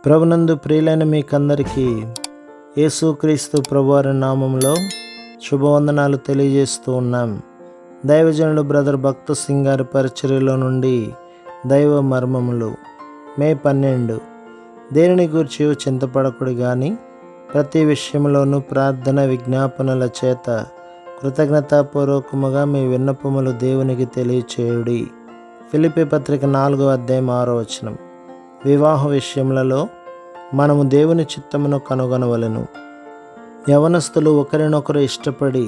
ప్రభునందు ప్రియులైన మీకందరికీ యేసుక్రీస్తు ప్రభువారి నామంలో శుభవందనాలు తెలియజేస్తూ ఉన్నాం. దైవజనుడు బ్రదర్ భక్త సింగ్ గారి పరిచర్యలో నుండి దైవ మర్మములు మే 12. దేనిని గూర్చి చింతపడకుడు గాని ప్రతి విషయంలోనూ ప్రార్థన విజ్ఞాపనల చేత కృతజ్ఞతాపూర్వకముగా మీ విన్నపములు దేవునికి తెలియచేయుడి. ఫిలిప్పీ పత్రిక 4:6. వివాహ విషయములలో మనము దేవుని చిత్తమును కనుగొనవలెను. యవనస్తులు ఒకరినొకరు ఇష్టపడి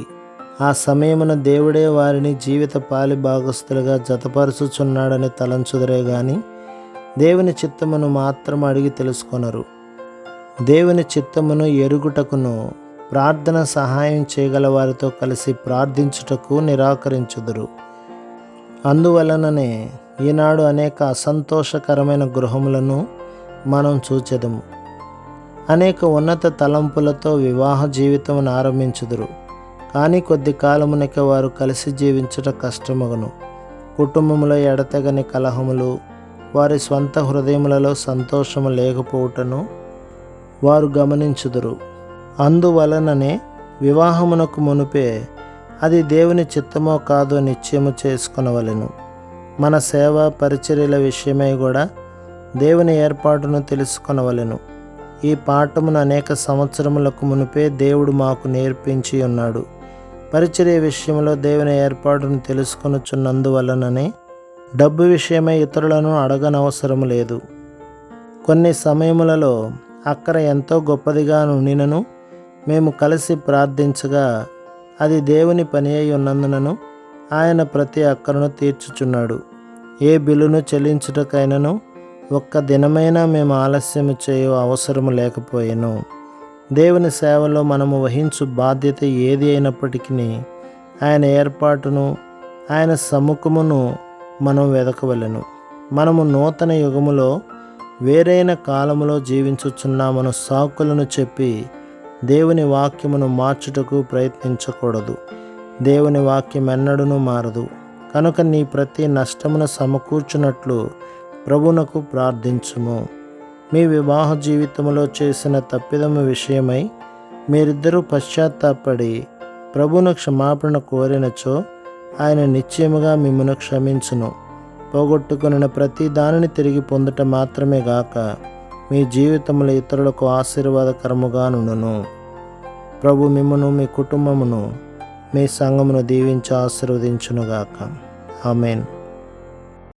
ఆ సమయమున దేవుడే వారిని జీవిత పాలి భాగస్థులుగా జతపరచుచున్నాడని తలంచుదరే గాని దేవుని చిత్తమును మాత్రం అడిగి తెలుసుకొనరు. దేవుని చిత్తమును ఎరుగుటకును ప్రార్థన సహాయం చేయగల వారితో కలిసి ప్రార్థించుటకు నిరాకరించుదురు. అందువలననే ఈనాడు అనేక అసంతోషకరమైన గృహములను మనం చూచెదము. అనేక ఉన్నత తలంపులతో వివాహ జీవితమును ఆరంభించుదురు, కానీ కొద్ది కాలమునక వారు కలిసి జీవించుట కష్టమగును. కుటుంబములో ఎడతెగని కలహములు, వారి స్వంత హృదయములలో సంతోషము లేకపోవుటను వారు గమనించుదురు. అందువలననే వివాహమునకు మునుపే అది దేవుని చిత్తమో కాదో నిశ్చయము చేసుకొనవలెను. మన సేవ పరిచర్యల విషయమై కూడా దేవుని ఏర్పాటును తెలుసుకొనవలెను. ఈ పాఠమును అనేక సంవత్సరములకు మునిపే దేవుడు మాకు నేర్పించి ఉన్నాడు. పరిచర్య విషయంలో దేవుని ఏర్పాటును తెలుసుకొనుచున్నందువలననే డబ్బు విషయమై ఇతరులను అడగనవసరం లేదు. కొన్ని సమయములలో అక్కర ఎంతో గొప్పదిగా నుండినను మేము కలిసి ప్రార్థించగా అది దేవుని పని అయి ఉన్నందునను ఆయన ప్రతి అక్కరను తీర్చుచున్నాడు. ఏ బిల్లును చెల్లించుటకైనను ఒక్క దినమైనా మేము ఆలస్యము చేయు అవసరము లేకపోయెను. దేవుని సేవలో మనము వహించు బాధ్యత ఏది అయినప్పటికీ ఆయన ఏర్పాటును ఆయన సముఖమును మనం వెదకవలెను. మనము నూతన యుగములో వేరైన కాలములో జీవించుచున్నామను సాకులను చెప్పి దేవుని వాక్యమును మార్చుటకు ప్రయత్నించకూడదు. దేవుని వాక్యం ఎన్నడూనూ మారదు. కనుక నీ ప్రతి నష్టమును సమకూర్చున్నట్లు ప్రభువునకు ప్రార్థించుము. మీ వివాహ జీవితంలో చేసిన తప్పిదము విషయమై మీరిద్దరూ పశ్చాత్తాపడి ప్రభువును క్షమాపణ కోరినచో ఆయన నిశ్చయముగా మిమ్మును క్షమించును. పోగొట్టుకున్న ప్రతి దానిని తిరిగి పొందుట మాత్రమే గాక మీ జీవితంలో ఇతరులకు ఆశీర్వాదకరముగా నుండును. ప్రభు మిమ్మును, మీ కుటుంబమును, మీ సంఘమును దీవించి ఆశీర్వదించునుగాక. ఆమేన్.